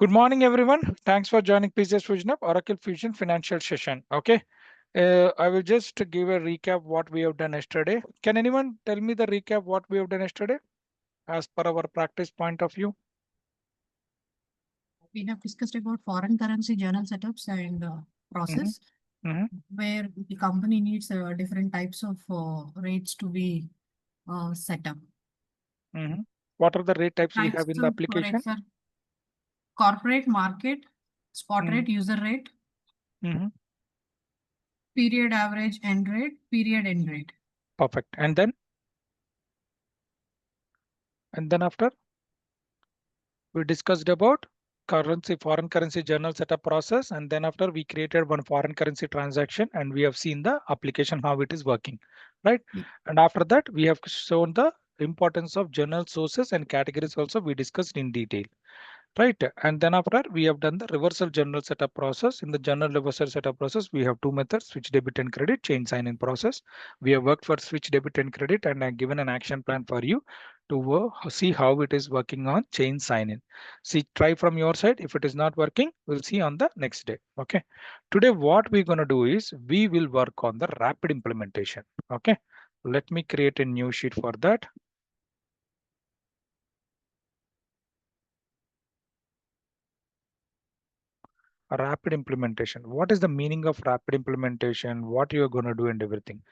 Good morning, everyone. Thanks for joining PCS Fusion Hub Oracle Fusion Financial Session. Okay. I will just give a recap what we have done yesterday. Can anyone tell me the recap what we have done yesterday as per our practice point of view? We have discussed about foreign currency journal setups and process Mhm. where the company needs different types of rates to be set up. Mhm. What are the rate types we Types have in the of rates application? are corporate market, spot Mhm. rate, user rate, Mhm. period average end rate, period end rate. Perfect. And then after we discussed about foreign currency journal setup process, and then after we created one foreign currency transaction and we have seen the application how it is working, right? Yeah. And after that we have shown the importance of journal sources and categories also we discussed in detail. Right. And then after we have done the reversal journal setup process. In the journal reversal setup process, we have two methods, switch debit and credit, chain sign in process. We have worked for switch debit and credit and I given an action plan for you to see how it is working on chain sign in. See, try from your side. If it is not working, we'll see on the next day. Okay. Today, what we're going to do is we will work on the rapid implementation. Okay. Let me create a new sheet for that. Rapid implementation. What is the meaning of rapid implementation? What you are going to do and everything.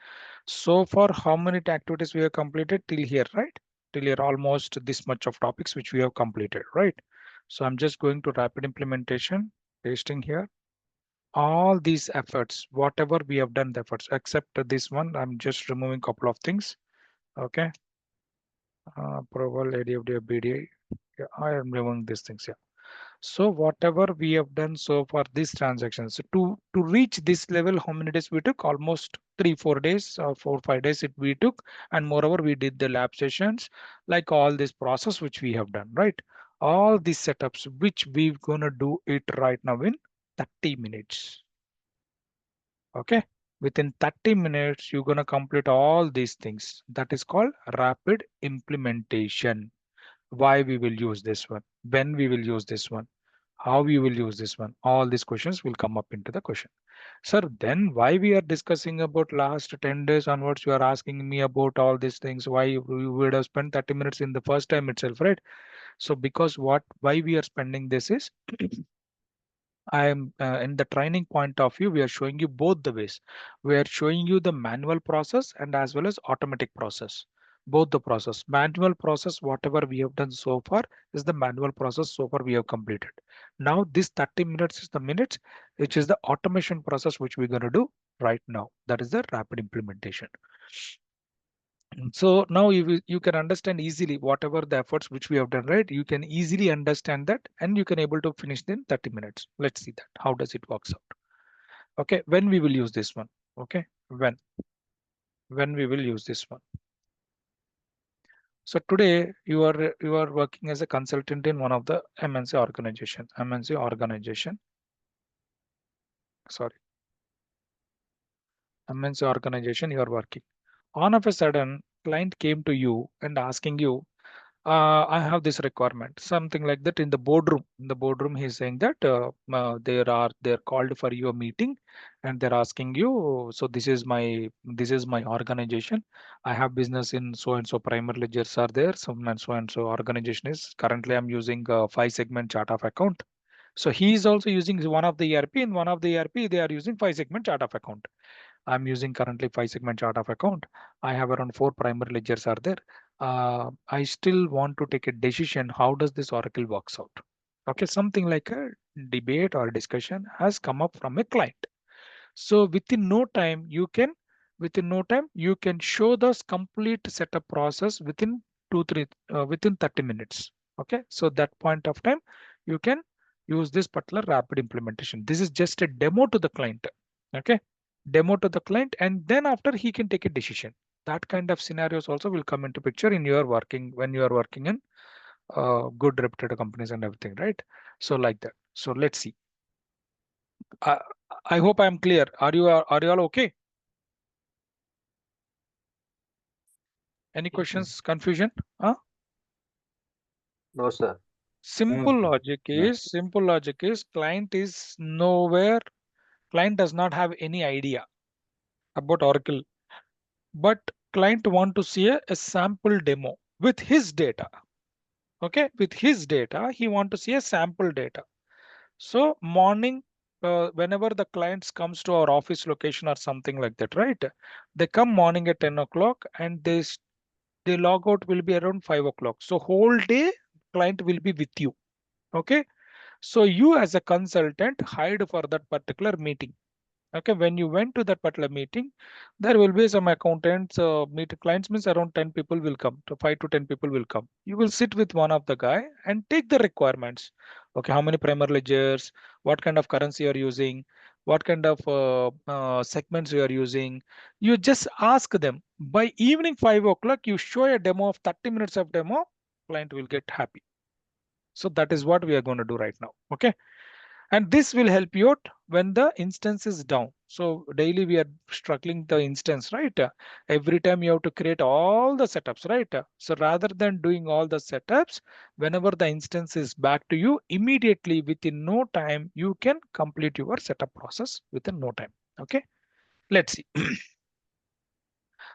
So far, how many activities we have completed till here, right? Till here, almost this much of topics which we have completed, right? So I'm just going to rapid implementation, pasting here. All these efforts, whatever we have done the efforts, except this one, I'm just removing couple of things. Okay. Approval, ADFD, BDA. Yeah, I am removing these things. Yeah. So whatever we have done so far these transactions, so to reach this level, how many days we took? Almost 3-4 days or 4-5 days we took, and moreover we did the lab sessions, like all this process which we have done, right? All these setups which we're gonna do it right now in 30 minutes. Okay, within 30 minutes you're gonna complete all these things. That is called rapid implementation. Why we will use this one, when we will use this one, how we will use this one, all these questions will come up into the question. Sir, then why we are discussing about last 10 days onwards, you are asking me about all these things, why we would have spent 30 minutes in the first time itself, right? So because why we are spending this is I am in the training point of view, we are showing you both the ways. We are showing you the manual process and as well as automatic process. Both the process, manual process, whatever we have done so far is the manual process so far we have completed. Now this 30 minutes is the minutes, which is the automation process which we're going to do right now. That is the rapid implementation. So now you can understand easily whatever the efforts which we have done, right? You can easily understand that and you can able to finish in 30 minutes. Let's see that. How does it works out? Okay, when we will use this one. Okay, when we will use this one. So today you are working as a consultant in one of the MNC organization. MNC organization. Sorry, MNC organization you are working. All of a sudden, client came to you and asking you, I have this requirement, something like that in the boardroom. In the boardroom, he's saying that they're called for your meeting, and they're asking you. So this is my organization. I have business in so and so primary ledgers are there. Some and so organization is currently I'm using a 5 segment chart of account. So he is also using one of the ERP. In one of the ERP, they are using 5 segment chart of account. I'm using currently 5 segment chart of account. I have around 4 primary ledgers are there. I still want to take a decision. How does this Oracle works out? Okay, something like a debate or discussion has come up from a client. So within no time you can show this complete setup process within 2 3 within 30 minutes. Okay, so that point of time you can use this particular rapid implementation. This is just a demo to the client. Okay, demo to the client, and then after he can take a decision. That kind of scenarios also will come into picture in your working when you are working in good reputed companies and everything, right? So like that. So let's see. I, I hope I am clear. Are you all okay? Any Yes, sir. questions, confusion? Huh? No, sir. Yeah. Simple logic is client is nowhere, client does not have any idea about Oracle, but client want to see a sample demo with his data. Okay, with his data, he want to see a sample data. So morning, whenever the clients comes to our office location or something like that, right? They come morning at 10 o'clock and they log out will be around 5 o'clock. So whole day client will be with you. Okay. So you as a consultant hide for that particular meeting. Okay, when you went to that particular meeting, there will be some accountants, meet clients means around 10 people will come, to 5 to 10 people will come. You will sit with one of the guy and take the requirements. Okay, how many primary ledgers, what kind of currency you are using, what kind of segments you are using. You just ask them. By evening 5 o'clock, you show a demo of 30 minutes of demo, client will get happy. So that is what we are going to do right now. Okay, and this will help you out when the instance is down. So daily we are struggling the instance, right? Every time you have to create all the setups, right? So rather than doing all the setups, whenever the instance is back to you, immediately within no time you can complete your setup process within no time. Okay, let's see.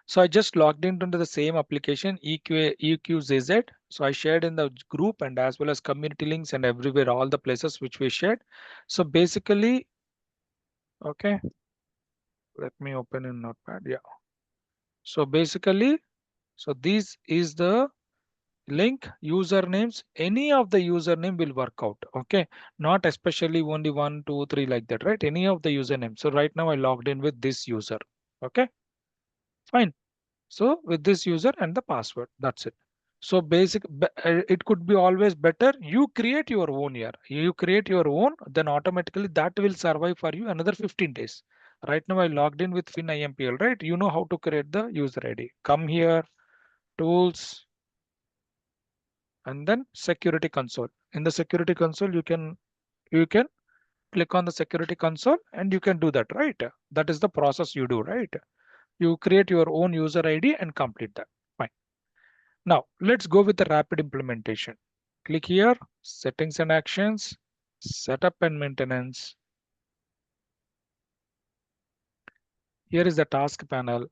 So I just logged into the same application EQZZ. So I shared in the group and as well as community links and everywhere, all the places which we shared. So basically, okay, let me open in Notepad. Yeah. So basically, so this is the link usernames. Any of the username will work out. Okay. Not especially only 1, 2, 3 like that, right? Any of the username. So right now I logged in with this user. Okay. Fine. So with this user and the password, that's it. So it could be always better. You create your own here. You create your own, then automatically that will survive for you another 15 days. Right now I logged in with FinIMPL, right? You know how to create the user ID. Come here, tools, and then security console. In the security console, you can click on the security console and you can do that, right? That is the process you do, right? You create your own user ID and complete that. Fine. Now let's go with the rapid implementation. Click here, settings and actions, setup and maintenance. Here is the task panel.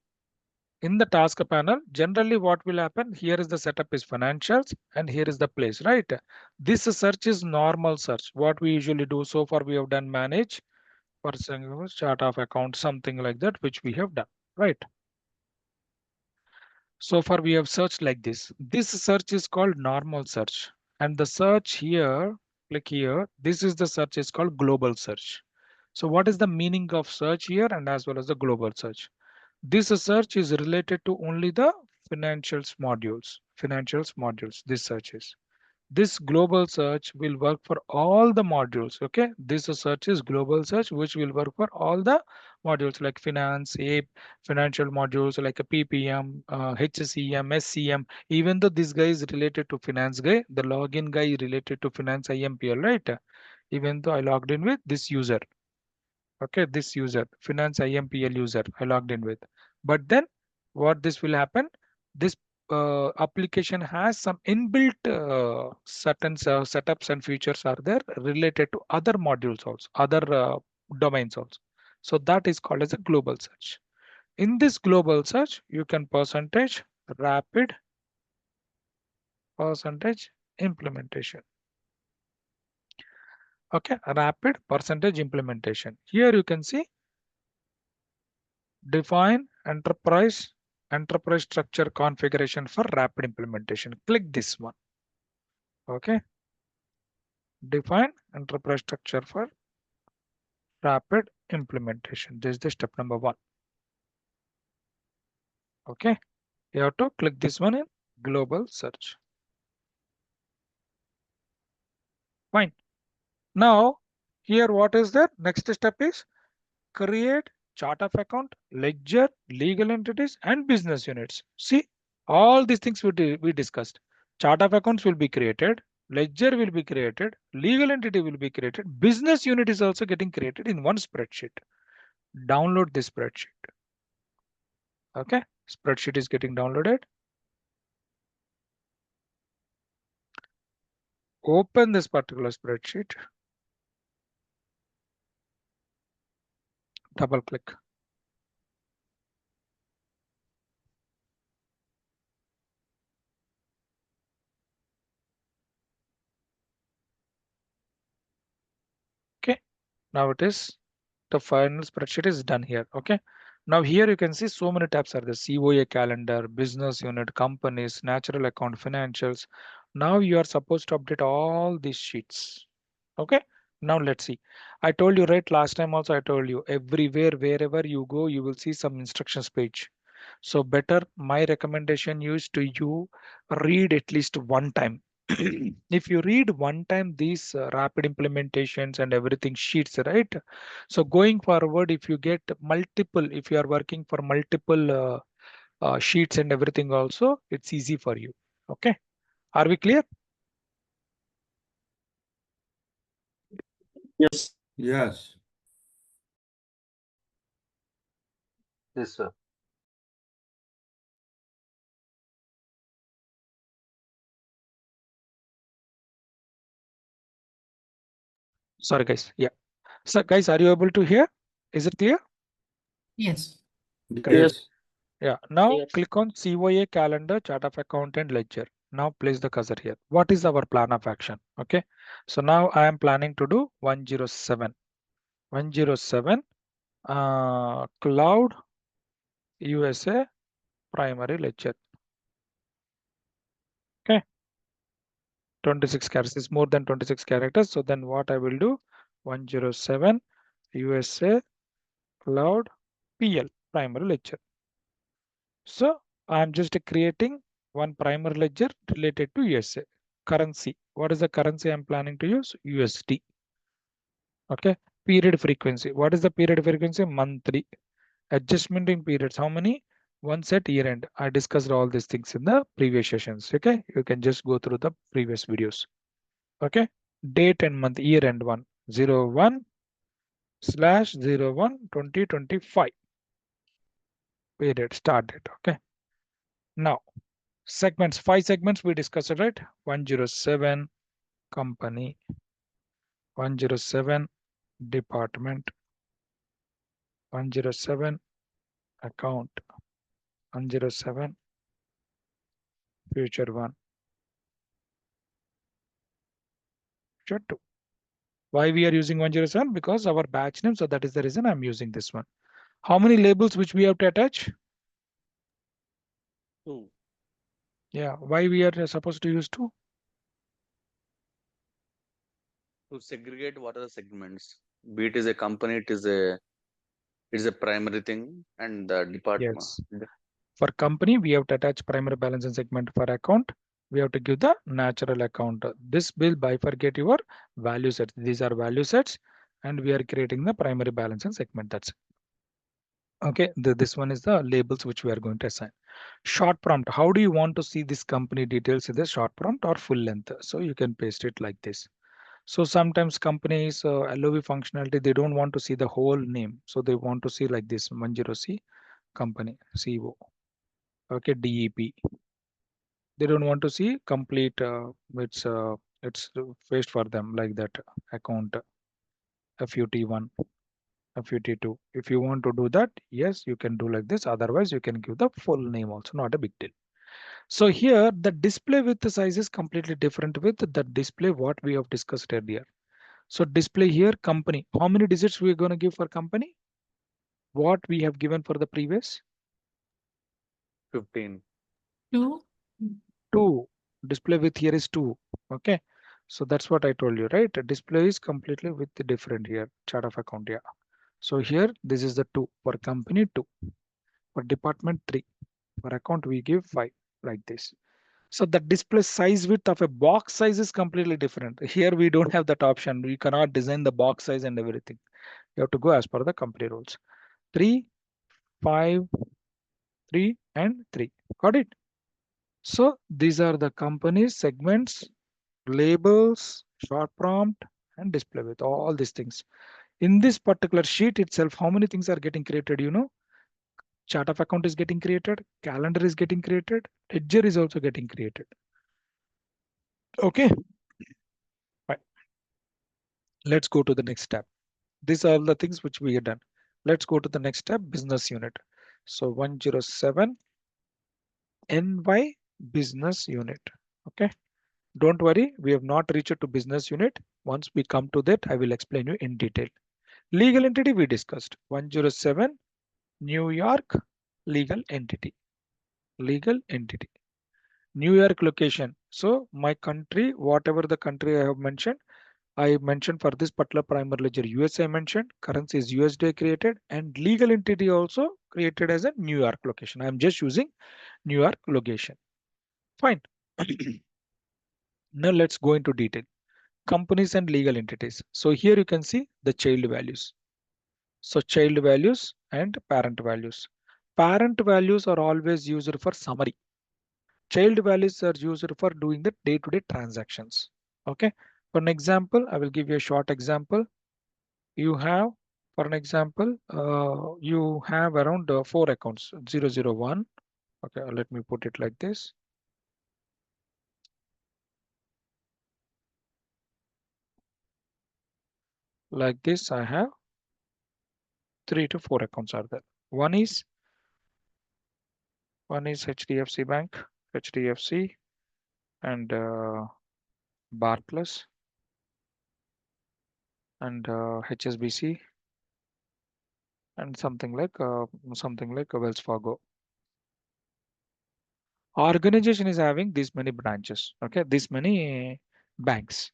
In the task panel, generally what will happen, here is the setup is financials and here is the place, right? This search is normal search. What we usually do so far, we have done manage, for example, chart of account, something like that, which we have done, right? So far we have searched like this. This search is called normal search. And the search here, click here, this is the search is called global search. So what is the meaning of search here and as well as the global search? This search is related to only the financials modules, this search is. This global search will work for all the modules. Okay, this search is global search which will work for all the modules like finance, ape, financial modules like a ppm, hcm, scm. Even though this guy is related to finance guy, the login guy is related to finance impl, right? Even though I logged in with this user, okay, this user, finance impl user, I logged in with. But then what this will happen, this application has some inbuilt certain setups and features are there related to other modules also, other domains also. So that is called as a global search. In this global search you can rapid percentage implementation. Okay, rapid percentage implementation. Here you can see define enterprise structure configuration for rapid implementation. Click this one. Okay. Define enterprise structure for rapid implementation. This is the step number 1. Okay. You have to click this one in global search. Fine. Now here what is there? Next step is create chart of account, ledger, legal entities, and business units. See, all these things we discussed. Chart of accounts will be created, ledger will be created, legal entity will be created, business unit is also getting created in one spreadsheet. Download this spreadsheet. Okay, spreadsheet is getting downloaded. Open this particular spreadsheet, double click. Okay, now it is the final spreadsheet is done here. Okay, now here you can see so many tabs are the COA calendar, business unit, companies, natural account, financials. Now you are supposed to update all these sheets. Okay, now let's see. I told you right last time also, I told you everywhere wherever you go you will see some instructions page. So better my recommendation is to you read at least one time. If you read one time these rapid implementations and everything sheets, right? So going forward, if you get multiple, if you are working for multiple sheets and everything also, it's easy for you. Okay, are we clear? Yes. Yes. Yes, sir. Sorry guys, yeah. So guys, are you able to hear? Is it clear? Yes. Great. Yes. Yeah, now Yes. click on COA calendar, chart of account and ledger. Now place the cursor here. What is our plan of action? Okay, so now I am planning to do 107. 107 cloud USA primary ledger. Okay, 26 characters is more than 26 characters. So then what I will do 107 USA cloud PL primary ledger. So I'm just creating one primary ledger related to USA currency. What is the currency I'm planning to use? USD. Okay. Period frequency. What is the period frequency? Monthly. Adjustment in periods. How many? Once at year end. I discussed all these things in the previous sessions. Okay. You can just go through the previous videos. Okay. Date and month, year end one. 01/01/2025. Period. Start date. Okay. Now segments, 5 segments we discussed, right? 107 company, 107 department, 107 account, 107 future one, future two. Why we are using 107? Because our batch name, so that is the reason I'm using this one. How many labels which we have to attach? 2. Yeah, why we are supposed to use 2? To segregate what are the segments. Be it is a company, it is a primary thing, and the department. Yes. For company, we have to attach primary balance and segment. For account, we have to give the natural account. This will bifurcate your value sets. These are value sets, and we are creating the primary balance and segment. That's it. Okay. This one is the labels which we are going to assign. Short prompt. How do you want to see this company details in the short prompt or full length? So you can paste it like this. So sometimes companies LOV functionality, they don't want to see the whole name. So they want to see like this 10C company CO. Okay, DEP. They don't want to see complete it's faced for them like that account FUT1, FUT2. If you want to do that, yes, you can do like this. Otherwise, you can give the full name also, not a big deal. So here the display width size is completely different with the display what we have discussed earlier. So display here company. How many digits we are going to give for company? What we have given for the previous? 15. 2. 2. Display width here is 2. Okay. So that's what I told you, right? The display is completely with the different here, chart of account. Yeah. So here, this is the 2 for company 2, for department 3, for account we give 5 like this. So the display size width of a box size is completely different. Here we don't have that option. We cannot design the box size and everything. You have to go as per the company rules. 3, 5, 3, and 3. Got it? So these are the company's segments, labels, short prompt, and display with all these things. In this particular sheet itself, how many things are getting created? You know, chart of account is getting created, calendar is getting created, ledger is also getting created. Okay. Let's go to the next tab. These are the things which we have done. Let's go to the next tab, business unit. So 107 NY business unit. Okay. Don't worry, we have not reached to business unit. Once we come to that, I will explain you in detail. Legal entity we discussed. 107 New York legal entity. Legal entity. New York location. So my country, whatever the country I mentioned for this particular primary ledger USA mentioned, currency is USD created and legal entity also created as a New York location. I'm just using New York location. Fine. Now let's go into detail. Companies and legal entities. So here you can see the child values. So child values and parent values. Parent values are always used for summary. Child values are used for doing the day-to-day transactions. Okay. For an example, I will give you a short example. You have, for an example, you have around 4 accounts, 001. Okay, let me put it like this. Like this, I have 3 to 4 accounts are there. One is HDFC Bank, HDFC, and Barclays, and HSBC, and something like Wells Fargo. Organization is having this many branches. Okay, this many banks.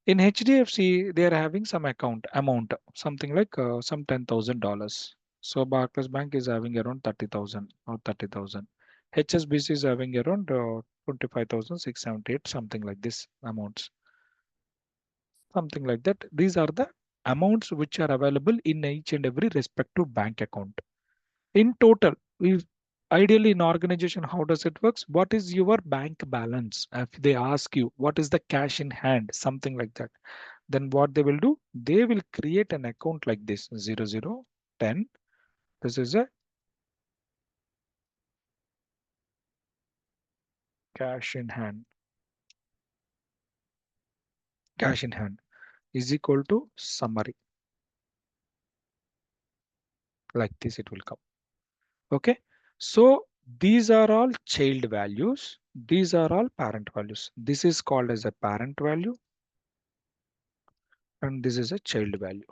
In HDFC, they are having some amount, something like some $10,000. So Barclays Bank is having around 30,000 or 30,000. HSBC is having around 25,678, something like this amounts, something like that. These are the amounts which are available in each and every respective bank account. In total, we ideally in organization, how does it works? What is your bank balance? If they ask you what is the cash in hand, something like that, then what they will do, they will create an account like this 0010. This is a cash in hand. Cash in hand is equal to summary. Like this it will come. Okay. So these are all child values. These are all parent values. This is called as a parent value and this is a child value.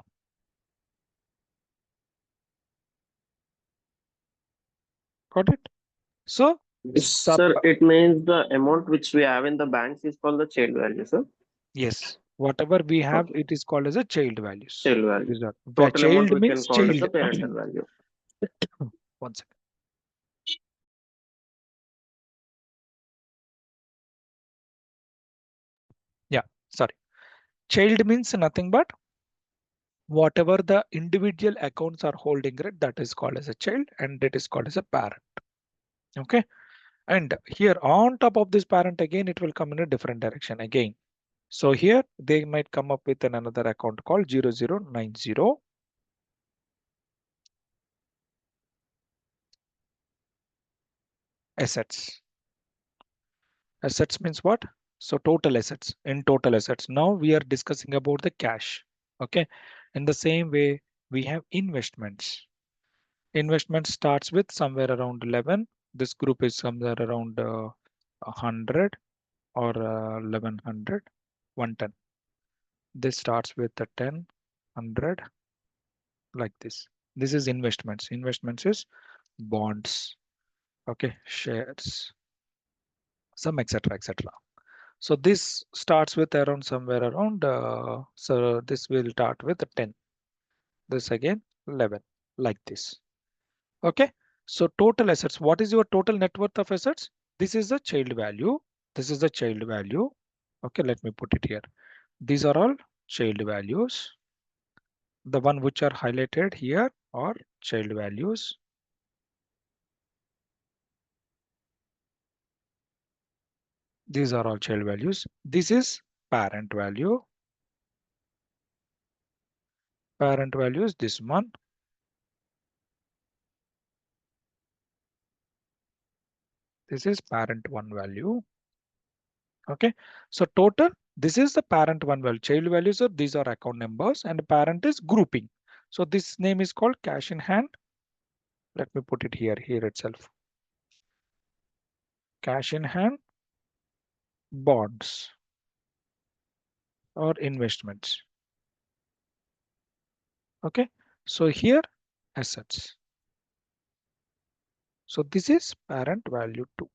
Got it? So sub, Sir, it means the amount which we have in the banks is called the child value, sir. yes, whatever we have, Okay. it is called as a child values. Child value. These are where Total amount child we can means call as child. the parental value. One second. Yeah, sorry. Child means nothing but whatever the individual accounts are holding, right, that is called as a child and that is called as a parent. Okay. And here on top of this parent again, it will come in a different direction again. So here they might come up with another account called 0090 assets. Assets means what? So total assets. In total assets. Now we are discussing about the cash. Okay. In the same way, we have investments. Investment starts with somewhere around 11. This group is somewhere around 100 or 1100, 110. This starts with the 10, 100, like this. This is investments. Investments is bonds. Okay. Shares, some etc. etc. So this starts with around somewhere around, so this will start with 10. This again 11, like this. Okay. So total assets, what is your total net worth of assets? This is the child value. This is the child value. Okay, let me put it here. These are all child values. The one which are highlighted here are child values. These are all child values. This is parent value. Parent value is this one. This is parent one value. Okay. So total This is the parent one value. Child values are these are account numbers and parent is grouping. So this name is called cash in hand. Let me put it here itself. Cash in hand, bonds or investments. Okay. So here assets. So this is parent value 2.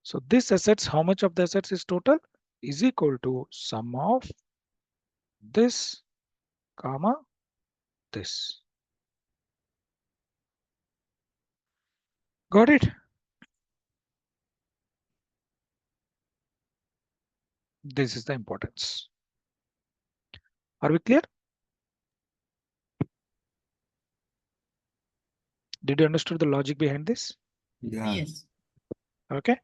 So this assets, how much of the assets is total is equal to sum of this comma this. Got it? This is the importance. Are we clear? Did you understand the logic behind this? Yeah. Yes. Okay.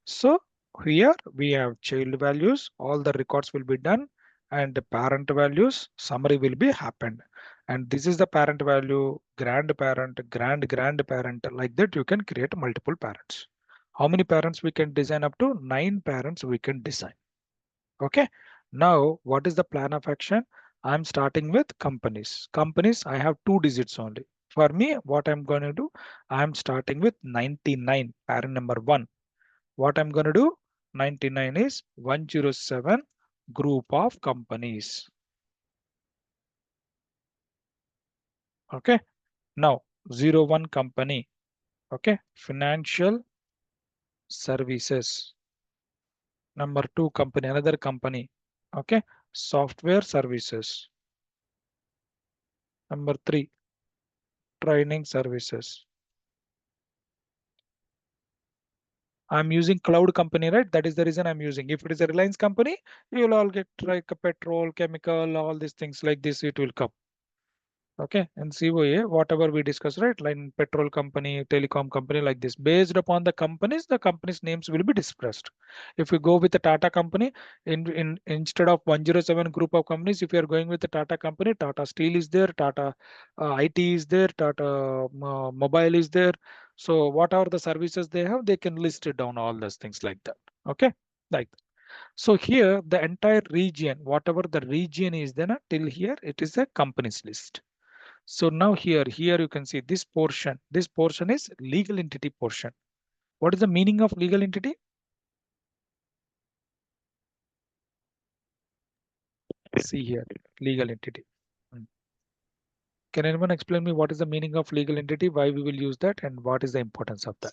So here we have child values, all the records will be done and the parent values summary will be happened. And this is the parent value, grandparent, grandparent, like that you can create multiple parents. How many parents we can design? Up to 9 parents we can design. Okay. Now what is the plan of action? I'm starting with companies. Companies, I have 2 digits only. For me, what I'm going to do, I'm starting with 99, parent number 1. What I'm going to do, 99 is 107 group of companies. Okay. Now 01 company. Okay. Financial services. Number 2 company, another company. Okay. Software services. Number 3 training services. I'm using cloud company, right? That is the reason I'm using. If it is a Reliance company, you will all get like a petrol, chemical, all these things like this, it will come. Okay, and COA, whatever we discussed, right? Like petrol company, telecom company, like this. Based upon the company's names will be dispersed. If you go with the Tata company, instead of 107 group of companies, if you are going with the Tata company, Tata Steel is there, Tata IT is there, Tata Mobile is there. So what are the services they have? They can list it down all those things like that. Okay, like that. So here the entire region, whatever the region is, then till here it is a company's list. So now here you can see this portion. This portion is legal entity portion. What is the meaning of legal entity? See here, legal entity. Can anyone explain me what is the meaning of legal entity, why we will use that, and what is the importance of that?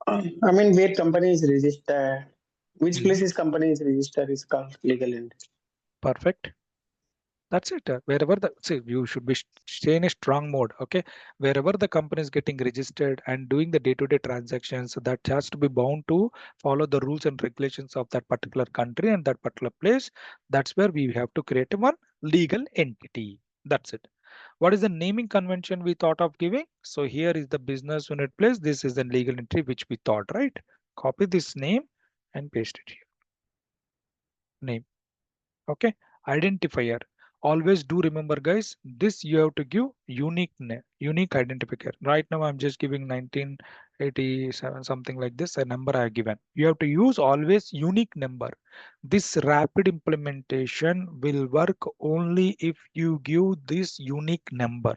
I mean, where company is registered, which place Mhm. is company is registered is called legal entity. Perfect. That's it. Wherever the see, you should be stay in a strong mode. Okay, wherever the company is getting registered and doing the day-to-day transactions, that has to be bound to follow the rules and regulations of that particular country and that particular place. That's where we have to create one legal entity. That's it. What is the naming convention we thought of giving? So here is the business unit place. This is the legal entity which we thought, right? Copy this name and paste it here. Name. Okay, identifier. Always do remember, guys, this you have to give unique name, unique identifier. Right now I'm just giving 1987, something like this, a number I have given. You have to use always unique number. This rapid implementation will work only if you give this unique number.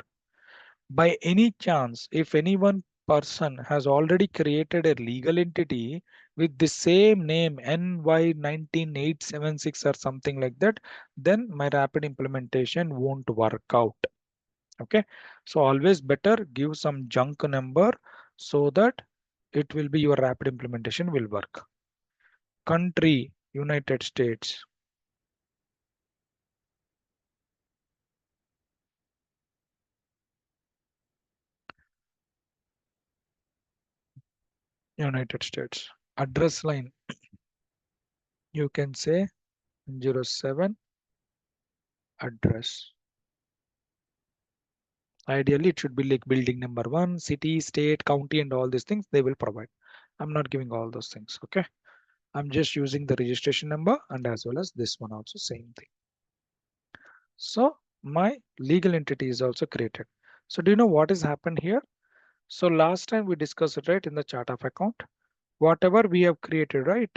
By any chance, if any one person has already created a legal entity with the same name NY19876 or something like that, then my rapid implementation won't work out. Okay, so always better give some junk number so that it will be your rapid implementation will work. Country, United States. United States. Address line, you can say 07 address. Ideally, it should be like building number 1, city, state, county, and all these things they will provide. I'm not giving all those things. Okay. I'm just using the registration number and as well as this one also same thing. So my legal entity is also created. So do you know what has happened here? So last time we discussed it, right, in the chart of account, whatever we have created, right,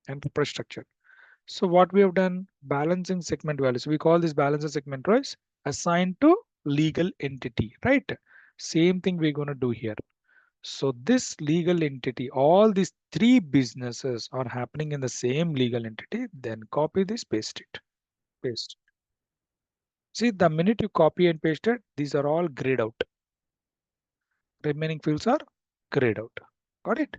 enterprise structure. So what we have done, balancing segment values. We call this balancing segment values assigned to legal entity, right? Same thing we're going to do here. So this legal entity, all these three businesses are happening in the same legal entity. Then copy this, paste it, paste. See, the minute you copy and paste it, these are all grayed out. Remaining fields are grayed out. Got it?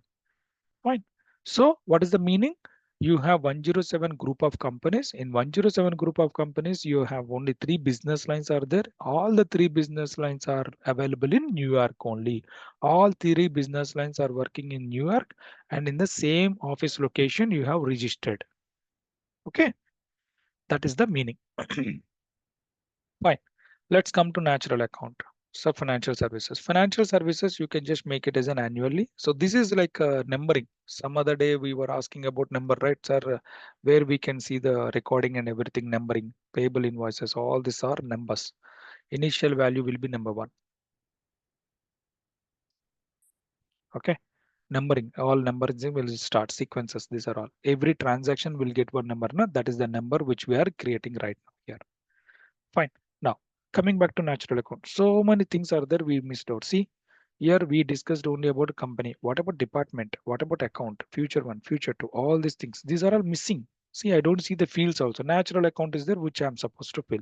Fine. So what is the meaning? You have 107 group of companies. In 107 group of companies, you have only three business lines are there. All the three business lines are available in New York only. All three business lines are working in New York, and in the same office location you have registered. Okay, that is the meaning. Fine. Let's come to natural account. So financial services. Financial services, you can just make it as an annually. So this is like numbering. Some other day we were asking about number, right, sir? Where we can see the recording and everything, numbering, payable invoices, all these are numbers. Initial value will be number one. Okay. Numbering, all numbers will start sequences. These are all. Every transaction will get one number. No? That is the number which we are creating right now here. Fine. Now, coming back to natural account. So many things are there we missed out. See, here we discussed only about company. What about department? What about account? Future one, future two, all these things. These are all missing. See, I don't see the fields also. Natural account is there, which I'm supposed to fill.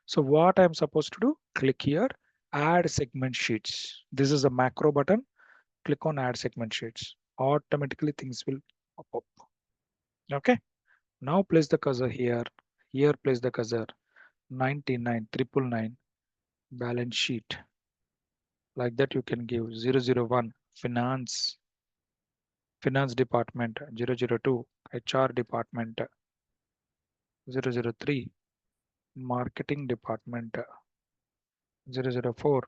So what I'm supposed to do? Click here, add segment sheets. This is a macro button. Click on add segment sheets. Automatically things will pop up. Okay. Now place the cursor here. Here place the cursor. 99 999 balance sheet, like that you can give 001 finance department, 002 HR department, 003 marketing department, 004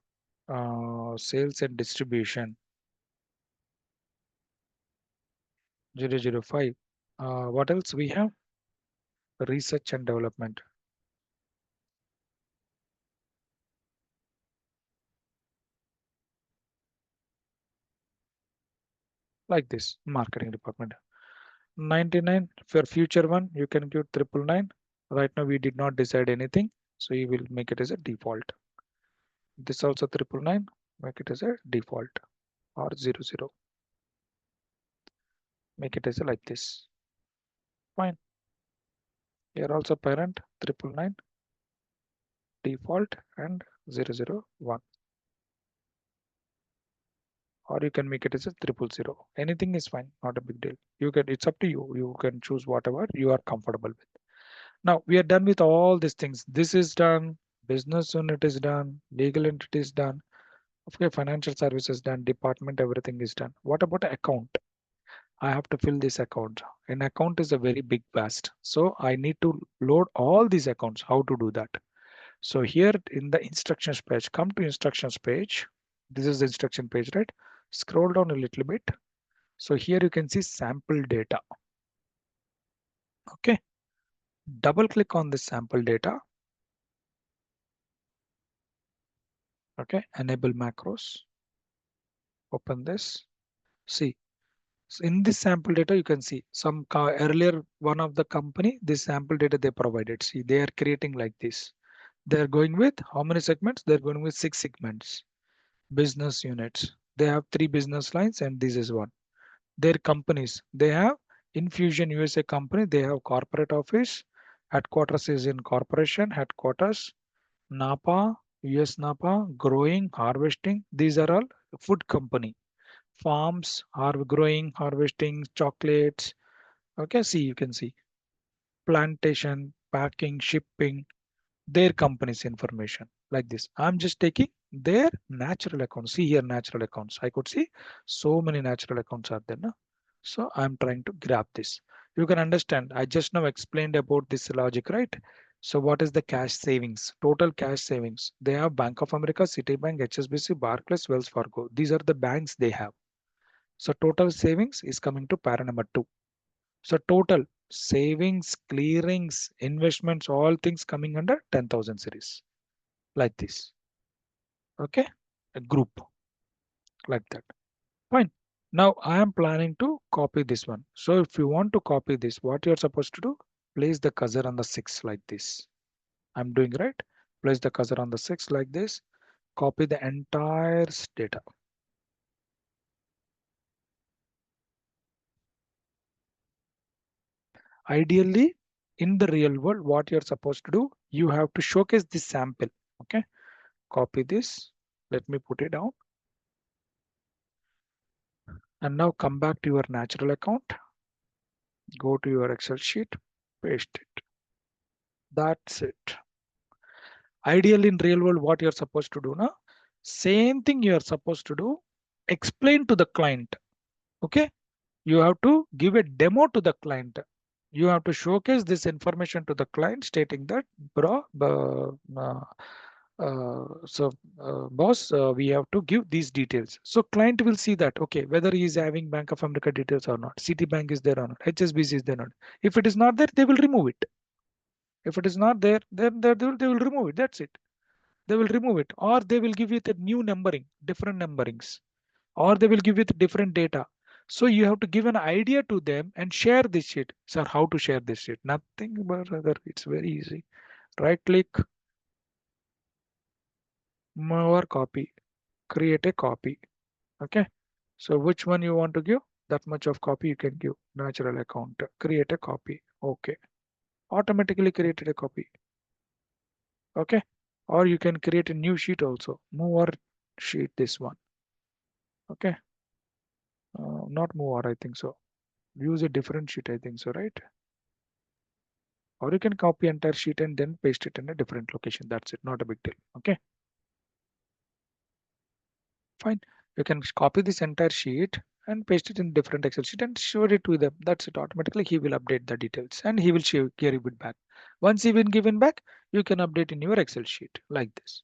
sales and distribution, 005 what else we have, research and development. Like this, marketing department. 99 for future one, you can give 999. Right now we did not decide anything, so you will make it as a default. This also 999, make it as a default, or 00. Make it as a like this. Fine. Here also parent 999, default and 001. Or you can make it as a 000. Anything is fine, not a big deal. You can, it's up to you. You can choose whatever you are comfortable with. Now we are done with all these things. This is done. Business unit is done. Legal entity is done. Okay, financial services done. Department, everything is done. What about account? I have to fill this account. An account is a very big vast. So I need to load all these accounts. How to do that? So here in the instructions page, come to instructions page. This is the instruction page, right? Scroll down a little bit. So here you can see sample data. Okay. Double click on this sample data. Okay. Enable macros. Open this. See, so in this sample data, you can see some earlier one of the company, this sample data they provided. See, they are creating like this. They're going with how many segments? They're going with 6 segments. Business units. They have 3 business lines and this is one. Their companies. They have Infusion USA company. They have corporate office. Headquarters is in corporation. Headquarters. Napa, US Napa, growing, harvesting. These are all food company. Farms are growing, harvesting, chocolates. Okay, see, you can see plantation, packing, shipping, their company's information like this. I'm just taking their natural accounts. See here, natural accounts. I could see so many natural accounts are there. No? So I'm trying to grab this. You can understand. I just now explained about this logic, right? So what is the cash savings? Total cash savings. They have Bank of America, Citibank, HSBC, Barclays, Wells Fargo. These are the banks they have. So total savings is coming to para number 2. So total savings, clearings, investments, all things coming under 10,000 series like this. Okay. a group like that. Fine. Now I am planning to copy this one. So if you want to copy this, what you're supposed to do, place the cursor on the 6 like this. I'm doing right. Place the cursor on the 6 like this. Copy the entire data. Ideally, in the real world, what you're supposed to do, you have to showcase this sample. Okay. Copy this. Let me put it down. And now come back to your natural account. Go to your Excel sheet, paste it. That's it. Ideally, in real world, what you're supposed to do now, same thing you're supposed to do, explain to the client. Okay. You have to give a demo to the client. You have to showcase this information to the client stating that, bro, boss, we have to give these details. So client will see that, okay, whether he is having Bank of America details or not, Citibank is there or not, HSBC is there or not. If it is not there, they will remove it. If it is not there, then they will remove it. That's it. They will remove it, or they will give you the new numbering, different numberings, or they will give you the different data. So you have to give an idea to them and share this sheet. Sir, how to share this sheet? Nothing but other. It's very easy. Right click, more copy, create a copy. Okay. So which one you want to give? That much of copy you can give. Natural account. Create a copy. Okay. Automatically created a copy. Okay. Or you can create a new sheet also. More sheet, this one. Okay. Not more, I think so. Use a different sheet, I think so, right? Or you can copy entire sheet and then paste it in a different location. That's it, not a big deal. Okay. Fine. You can copy this entire sheet and paste it in different Excel sheet and show it to them. That's it. Automatically, he will update the details and he will carry it back. Once he been given back, you can update in your Excel sheet like this.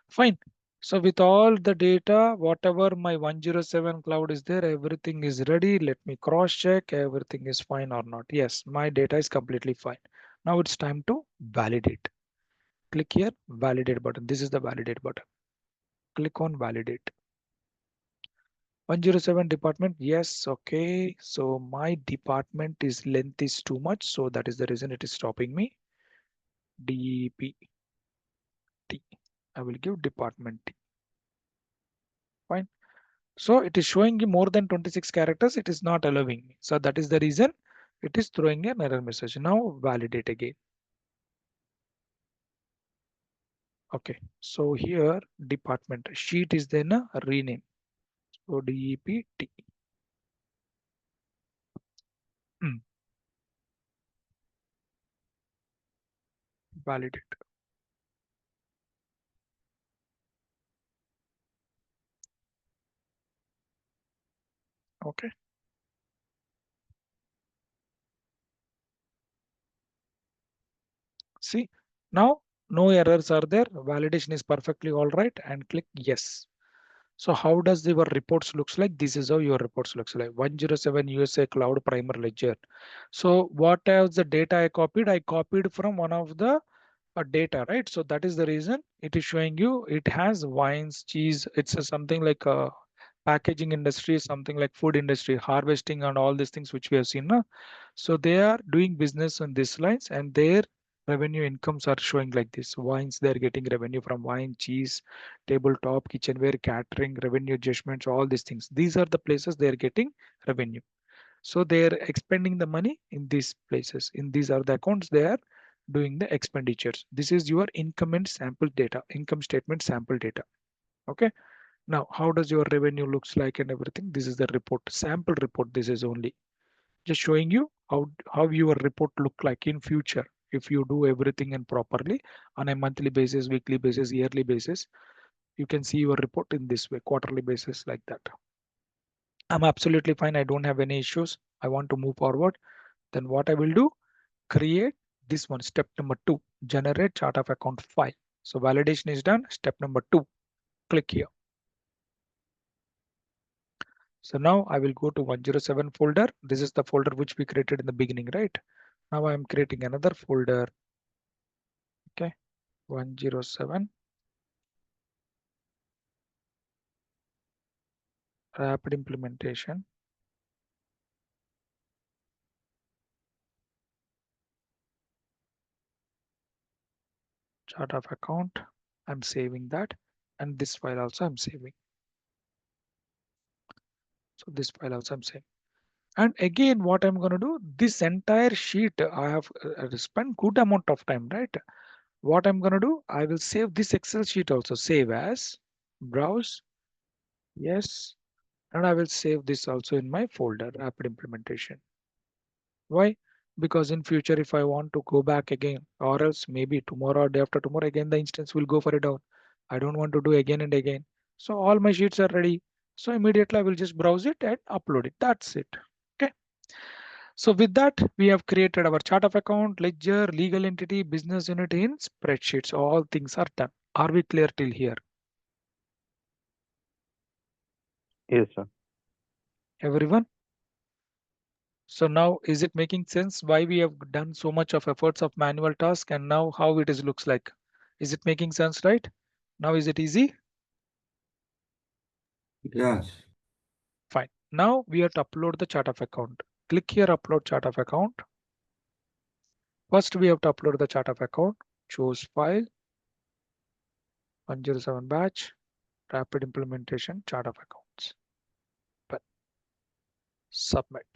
Fine. So with all the data, whatever my 107 cloud is there, everything is ready. Let me cross check everything is fine or not. Yes, my data is completely fine. Now it's time to validate. Click here, validate button. This is the validate button. Click on validate. 107 department. Yes. Okay. So my department is length is too much. So that is the reason it is stopping me. DPT. I will give department T. Fine. So it is showing you more than 26 characters. It is not allowing me. So that is the reason it is throwing an error message. Now validate again. Okay. So here department sheet is then a rename. So DEPT. Validate. Okay. See, now no errors are there. Validation is perfectly all right and click yes. So how does your reports looks like? This is how your reports looks like. 107 USA Cloud Primer Ledger. So what else the data I copied? I copied from one of the data, right? So that is the reason it is showing you. It has wines, cheese. It's something like a packaging industry, something like food industry, harvesting and all these things which we have seen. No? So they are doing business on these lines and their revenue incomes are showing like this. Wines, they're getting revenue from wine, cheese, tabletop, kitchenware, catering, revenue adjustments, all these things. These are the places they're getting revenue. So they're expending the money in these places. In these are the accounts they are doing the expenditures. This is your income and sample data, income statement sample data. Okay. Now, how does your revenue looks like and everything? This is the report, sample report. This is only just showing you how your report look like in future. If you do everything and properly on a monthly basis, weekly basis, yearly basis, you can see your report in this way, quarterly basis like that. I'm absolutely fine. I don't have any issues. I want to move forward. Then what I will do, create this one, step number 2, generate chart of account file. So validation is done. Step number 2, click here. So now I will go to 107 folder. This is the folder which we created in the beginning, right? Now I am creating another folder. Okay, 107. rapid implementation. Chart of account. I'm saving that, and this file also I'm saving. So this file also I'm saving. And again, what I'm going to do, this entire sheet, I have spent good amount of time, right? What I'm going to do, I will save this Excel sheet also. Save as, browse, yes, and I will save this also in my folder, rapid implementation. Why? Because in future, if I want to go back again, or else maybe tomorrow or day after tomorrow, again the instance will go for it down. I don't want to do again and again. So all my sheets are ready. So immediately I will just browse it and upload it. That's it. Okay. So with that, we have created our chart of account, ledger, legal entity, business unit in spreadsheets. All things are done. Are we clear till here? Yes, sir. Everyone? So now is it making sense why we have done so much of efforts of manual task and now how it is looks like? Is it making sense, right? Now is it easy? Yes. Fine. Now we have to upload the chart of account. Click here, upload chart of account. First we have to upload the chart of account. Choose file, 107 batch, rapid implementation, chart of accounts. But submit.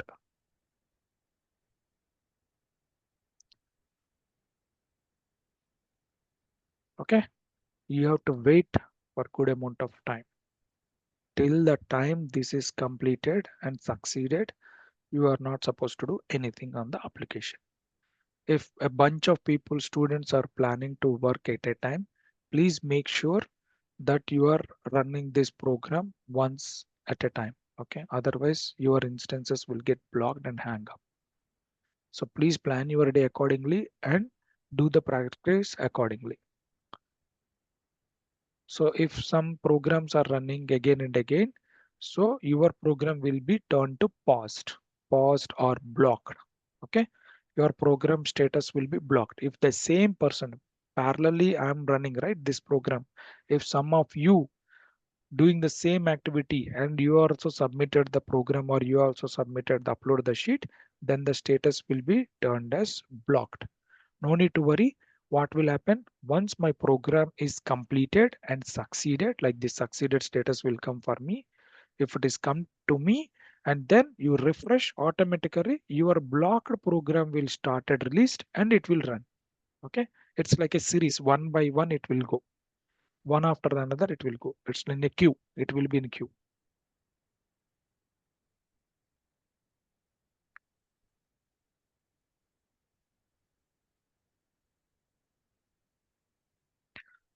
Okay. You have to wait for good amount of time. Till the time this is completed and succeeded, you are not supposed to do anything on the application. If a bunch of people, students are planning to work at a time, please make sure that you are running this program once at a time. Okay. Otherwise, your instances will get blocked and hang up. So please plan your day accordingly and do the practice accordingly. So if some programs are running again and again, so your program will be turned to paused or blocked. Okay. Your program status will be blocked. If the same person parallelly I'm running, right, this program, if some of you doing the same activity and you also submitted the program or you also submitted the upload the sheet, then the status will be turned as blocked. No need to worry. What will happen once my program is completed and succeeded, like the succeeded status will come for me. If it is come to me and then you refresh, automatically your blocked program will start at released and it will run. Okay. It's like a series, one by one it will go. One after another it will go. It's in a queue. It will be in a queue.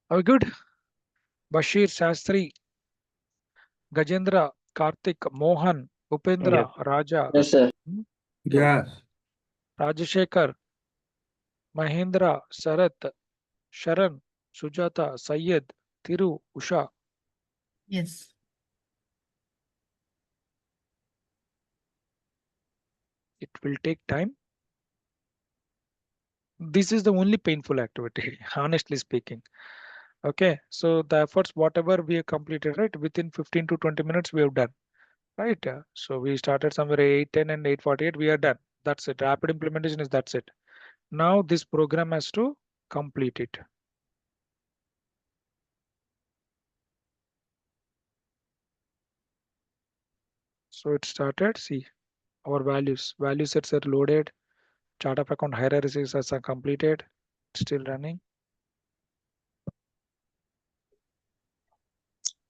Are we good? Bashir, Shastri, Gajendra, Karthik, Mohan, Yes. Upendra, Raja, Yes, sir. Yes. Rajashekar, Mahendra, Sarath, Sharan, Sujata, Syed, Thiru, Usha. Yes. It will take time. This is the only painful activity, honestly speaking. Okay, so the efforts, whatever we have completed, right, within 15 to 20 minutes, we have done, right? So we started somewhere 8:10 and 8:48, we are done. That's it. Rapid implementation is that's it. Now this program has to complete it. So it started, see our value sets are loaded, chart of account hierarchies are completed, still running.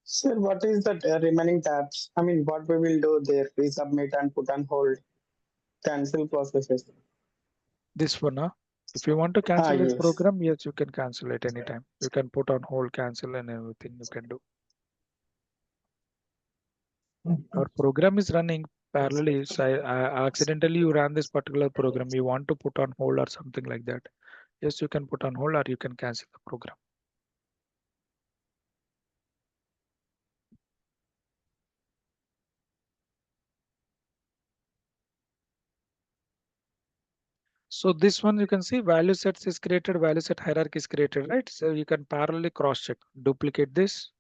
Sir, what is the remaining tabs? I mean, what we will do there? Resubmit and put on hold, cancel processes. This one, if you want to Ah, cancel this yes. program, yes, you can cancel it anytime. You can put on hold, cancel, and everything you can do. Our program is running parallelly. So accidentally you ran this particular program. You want to put on hold or something like that. Yes, you can put on hold or you can cancel the program. So this one you can see value sets is created, value set hierarchy is created, right? So you can parallelly cross check, duplicate this,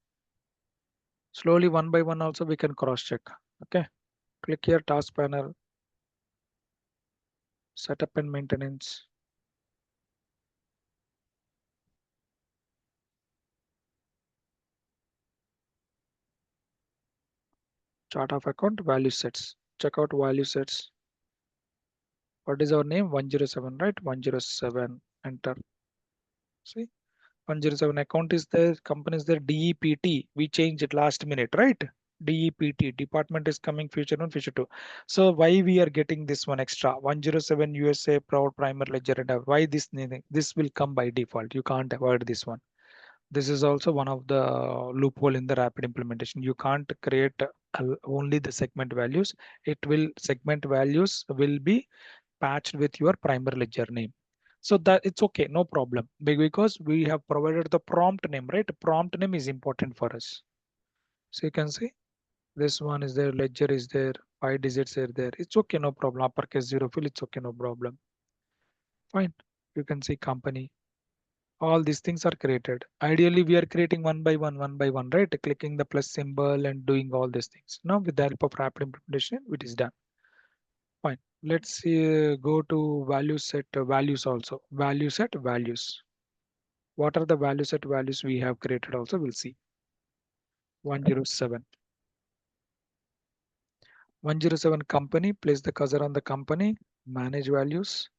Slowly one by one also we can cross check. Okay. Click here, task panel, setup and maintenance. Chart of account, value sets. Check out value sets. What is our name? 107, right? 107. Enter. See, 107 account is there, company is there, DEPT. We changed it last minute, right? DEPT, department is coming future 1, future 2. So why we are getting this one extra? 107 USA proud primary ledger and why this needing? This will come by default. You can't avoid this one. This is also one of the loophole in the rapid implementation. You can't create only the segment values. It will segment values will be patched with your primary ledger name. So that it's okay, no problem. Because we have provided the prompt name, right? Prompt name is important for us. So you can see this one is there, ledger is there, 5 digits are there. It's okay, no problem. Uppercase 0 fill, it's okay, no problem. Fine. You can see company. All these things are created. Ideally, we are creating one by one, right? Clicking the plus symbol and doing all these things. Now, with the help of rapid implementation, it is done. Fine. Let's see, go to value set values also. Value set values. What are the value set values we have created also? We'll see. 107. 107 company. Place the cursor on the company. Manage values.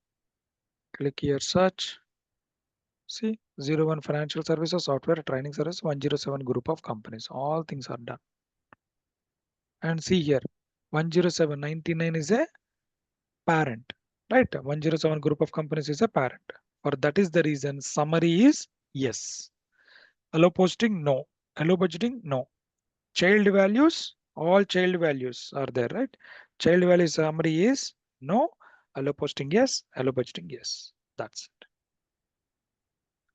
Click here, search. See, 01 financial services, software, training service, 107 group of companies. All things are done. And see here, 10799 is a parent, right? 107 group of companies is a parent. For that is the reason summary is yes. Allow posting, no. Allow budgeting, no. Child values, all child values are there, right? Child value summary is no. Allow posting, yes. Allow budgeting, yes. That's it,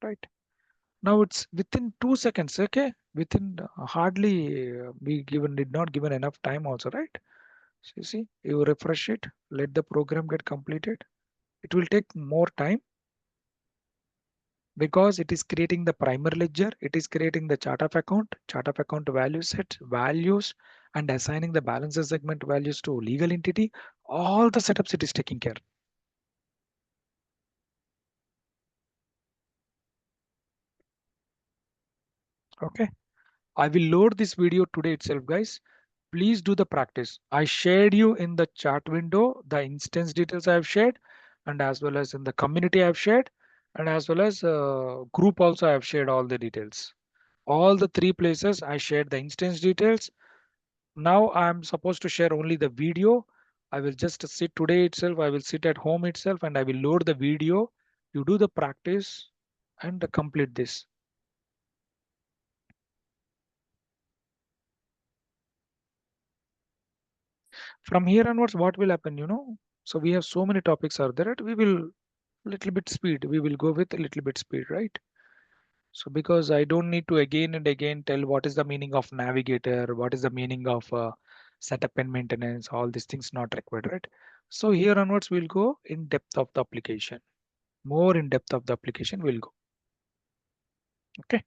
right? Now it's within 2 seconds, okay? Within hardly we given did not given enough time also, right? So you see, you refresh it, let the program get completed. It will take more time because it is creating the primary ledger, it is creating the chart of account value set, values, and assigning the balances segment values to legal entity. All the setups it is taking care. Okay. I will load this video today itself, guys. Please do the practice. I shared you in the chat window, the instance details I have shared, and as well as in the community I have shared, and as well as group also I have shared all the details. All the 3 places I shared the instance details. Now I'm supposed to share only the video. I will just sit today itself. I will sit at home itself and I will load the video. You do the practice and complete this. From here onwards, what will happen, you know? So we have so many topics are there. We will little bit speed. We will go with a little bit speed, right? So because I don't need to again and again tell what is the meaning of navigator, what is the meaning of setup and maintenance, all these things not required, right? So here onwards, we'll go in depth of the application. More in depth of the application will go. Okay.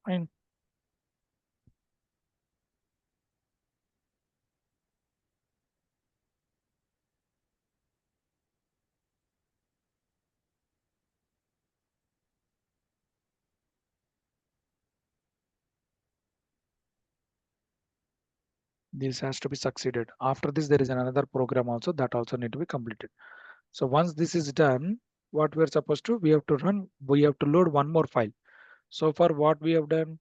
Fine. This has to be succeeded. After this, there is another program also that also need to be completed. So once this is done, what we're supposed to, we have to run, we have to load one more file. So for what we have done,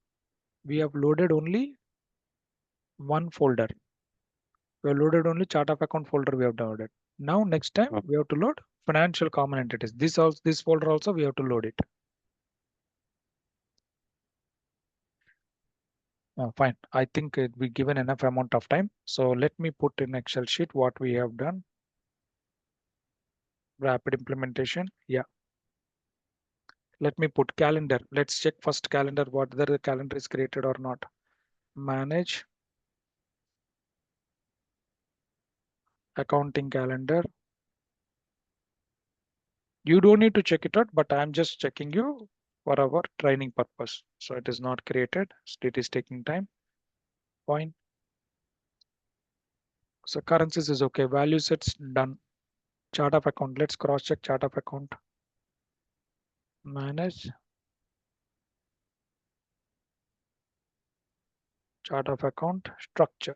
we have loaded only one folder. We have loaded only chart of account folder we have downloaded. Now next time we have to load financial common entities. This folder also we have to load it. Fine. I think we given enough amount of time. So let me put in Excel sheet what we have done. Rapid implementation. Yeah. Let me put calendar. Let's check first calendar, whether the calendar is created or not. Manage accounting calendar. You don't need to check it out, but I'm just checking you for our training purpose. So it is not created. So it is taking time. Fine. So currencies is okay. Value sets done. Chart of account. Let's cross check chart of account. Manage chart of account structure.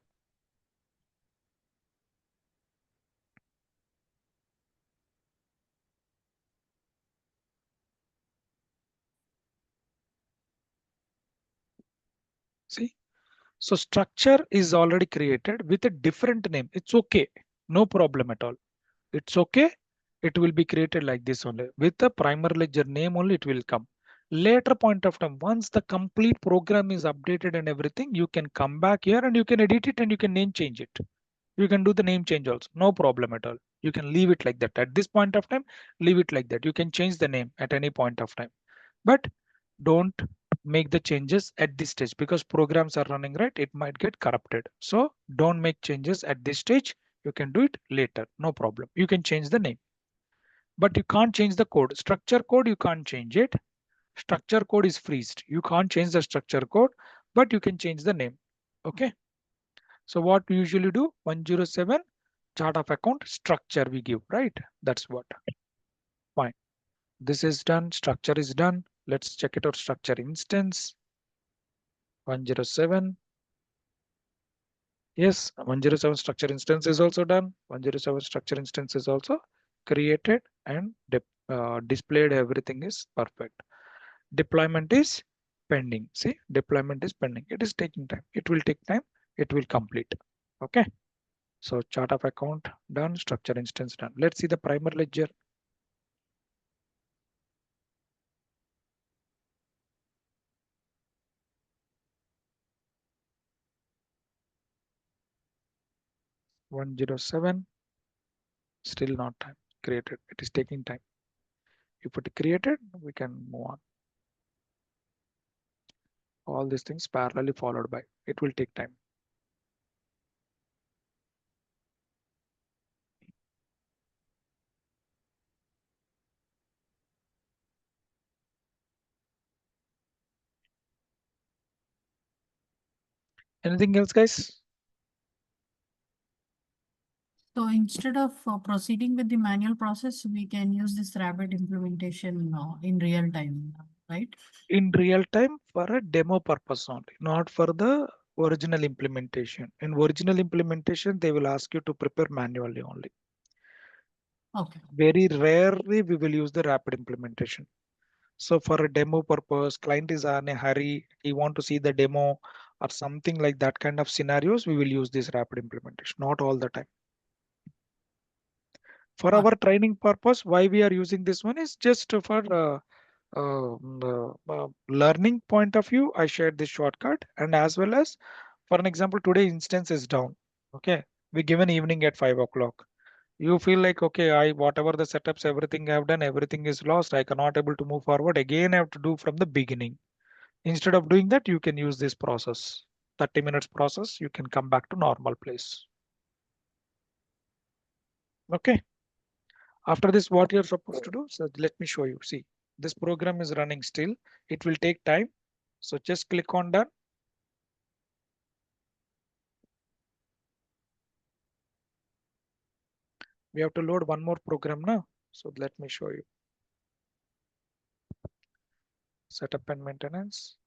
See, so structure is already created with a different name. It's okay. No problem at all. It's okay. It will be created like this only. With the primary ledger name only it will come. Later point of time, once the complete program is updated and everything, you can come back here and you can edit it and you can name change it. You can do the name change also. No problem at all. You can leave it like that. At this point of time, leave it like that. You can change the name at any point of time. But don't make the changes at this stage because programs are running, right? It might get corrupted. So don't make changes at this stage. You can do it later. No problem. You can change the name, but you can't change the code. Structure code, you can't change it. Structure code is freezed. You can't change the structure code, but you can change the name. Okay. So what we usually do, 107 chart of account structure we give, right? That's what. Fine. This is done. Structure is done. Let's check it out. Structure instance 107. Yes, 107 structure instance is also done. 107 structure instance is also created and displayed. Everything is perfect. Deployment is pending. See, deployment is pending. It is taking time. It will take time. It will complete. Okay. So chart of account done, structure instance done. Let's see the primary ledger. (107). Still not time created. It is taking time. If it created, we can move on. All these things parallelly followed by. It will take time. Anything else, guys? So instead of proceeding with the manual process, we can use this rapid implementation in real time, right? In real time for a demo purpose only, not for the original implementation. In original implementation, they will ask you to prepare manually only. Okay. Very rarely we will use the rapid implementation. So for a demo purpose, client is in a hurry, he want to see the demo or something like that kind of scenarios, we will use this rapid implementation, not all the time. For Got our training purpose, why we are using this one is just for learning point of view. I shared this shortcut, and as well as for an example, today instance is down. Okay, we given evening at 5 o'clock. You feel like, okay, I whatever the setups, everything I've done, everything is lost. I cannot able to move forward. Again, I have to do from the beginning. Instead of doing that, you can use this process. 30 minutes process, you can come back to normal place. Okay. After this, what you're supposed to do? So let me show you. See, this program is running still. It will take time. So just click on done. We have to load one more program now. So let me show you. Setup and maintenance.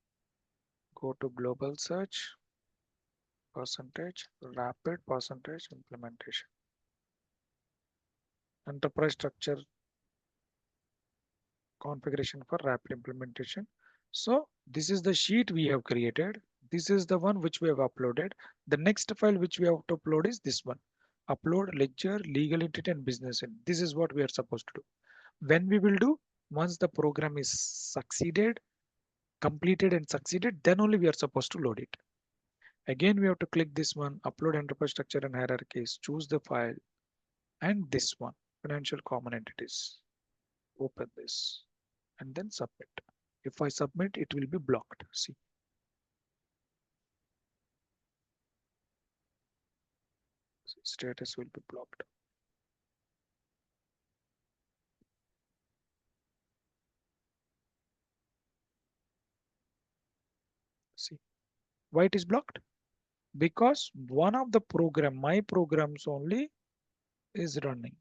Go to global search. Percentage, rapid percentage implementation. Enterprise structure configuration for rapid implementation. So this is the sheet we have created. This is the one which we have uploaded. The next file which we have to upload is this one. Upload ledger, legal entity and business. And this is what we are supposed to do. When we will do, once the program is succeeded, completed and succeeded, then only we are supposed to load it. Again, we have to click this one, upload enterprise structure and hierarchies, choose the file and this one, financial common entities. Open this. and then submit. If I submit, it will be blocked. See. Status will be blocked. See, why it is blocked? Because one of the program, my programs only is running.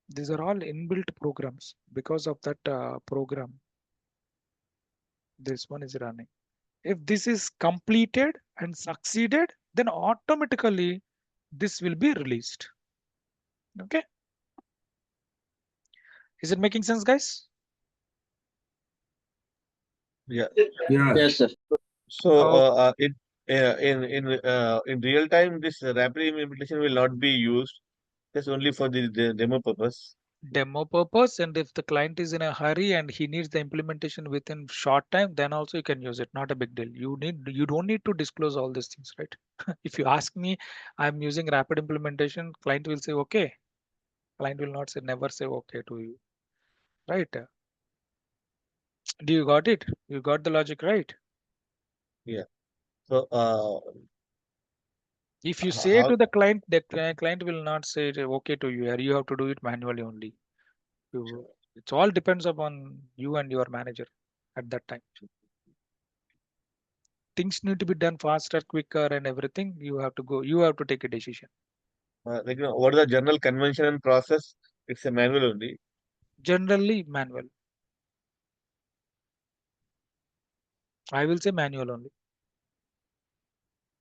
These are all inbuilt programs. Because of that program, this one is running. If this is completed and succeeded, then automatically this will be released. Okay. Is it making sense, guys? Yes. Yes, sir. So Oh. in real time, this rapid implementation will not be used. It's only for the demo purpose. Demo purpose, and if the client is in a hurry and he needs the implementation within short time, then also you can use it. Not a big deal. You don't need to disclose all these things, right? If you ask me, I'm using rapid implementation, client will say okay. Client will not say never say okay to you, right? Do you got it? You got the logic, right? Yeah. So If you say how to the client, the client will not say okay to you. You have to do it manually only. It all depends upon you and your manager at that time. Things need to be done faster, quicker, and everything. You have to take a decision. like what is the general convention and process? It's a manual only. Generally manual. I will say manual only.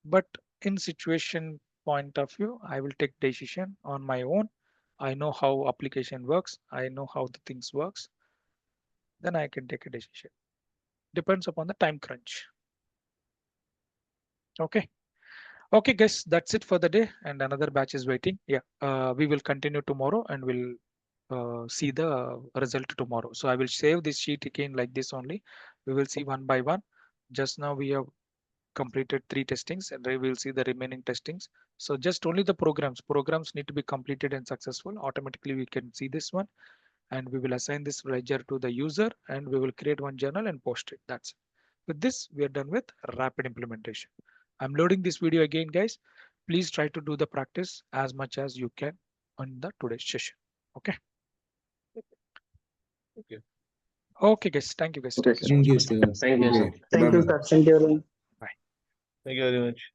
But in situation point of view, I will take decision on my own. I know how application works. I know how the things works. Then I can take a decision. Depends upon the time crunch. Okay. Okay, guys, that's it for the day, and another batch is waiting. Yeah, we will continue tomorrow, and we'll see the result tomorrow. So I will save this sheet again like this only. We will see one by one. Just now we have completed 3 testings, and we will see the remaining testings. So just only the programs need to be completed and successful. Automatically we can see this one, and we will assign this ledger to the user, and we will create one journal and post it. That's it. With this, we are done with rapid implementation. I'm loading this video again, guys. Please try to do the practice as much as you can on the today's session. Okay. Okay. Okay, guys. Thank you, guys. Okay, Thank you so sir. much. Thank you, sir. Thank you, sir. Okay. Thank you, Bye-bye. sir. Thank you. Bye. Thank you very much.